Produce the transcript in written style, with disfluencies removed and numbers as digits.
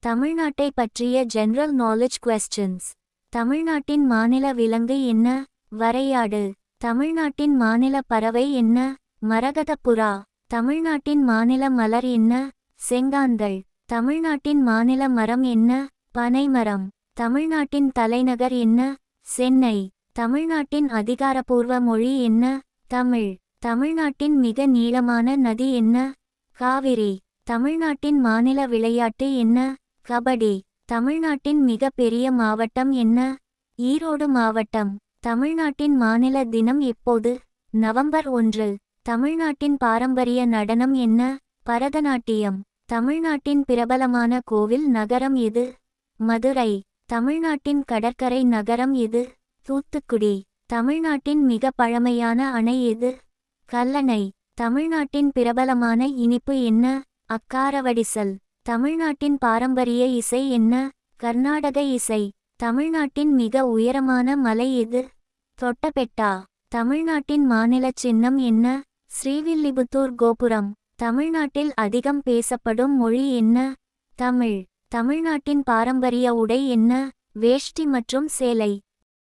தமிழ்நாட்டை பற்றிய general knowledge questions. தமிழ்நாட்டின் மாநில விலங்கு என்ன? வரையாடு. தமிழ்நாட்டின் மாநில பறவை என்ன? மரகதப்புறா. தமிழ்நாட்டின் மாநில மலர் என்ன? செங்காந்தள். தமிழ்நாட்டின் மாநில மரம் என்ன? பனைமரம். தமிழ்நாட்டின் தலைநகர் என்ன? சென்னை. தமிழ்நாட்டின் அதிகாரப்பூர்வ மொழி என்ன? தமிழ். தமிழ்நாட்டின் மிக நீளமான நதி என்ன? காவிரி. தமிழ்நாட்டின் மாநில விளையாட்டு என்ன? கபடி. தமிழ்நாட்டின் மிக பெரிய மாவட்டம் என்ன? ஈரோடு மாவட்டம். தமிழ்நாட்டின் மாநில தினம் எப்போது? நவம்பர் 1. தமிழ்நாட்டின் பாரம்பரிய நடனம் என்ன? பரதநாட்டியம். தமிழ்நாட்டின் பிரபலமான கோவில் நகரம் எது? மதுரை. தமிழ்நாட்டின் கடற்கரை நகரம் எது? தூத்துக்குடி. தமிழ்நாட்டின் மிக பழமையான அணை எது? கல்லணை. தமிழ்நாட்டின் பிரபலமான இனிப்பு என்ன? அக்காரவடிசல். தமிழ்நாட்டின் பாரம்பரிய இசை என்ன? கர்நாடக இசை. தமிழ்நாட்டின் மிக உயரமான மலை எது? தொட்டபெட்டா. தமிழ்நாட்டின் மாநில சின்னம் என்ன? ஸ்ரீவில்லிபுத்தூர் கோபுரம். தமிழ்நாட்டில் அதிகம் பேசப்படும் மொழி என்ன? தமிழ். தமிழ்நாட்டின் பாரம்பரிய உடை என்ன? வேஷ்டி மற்றும் சேலை.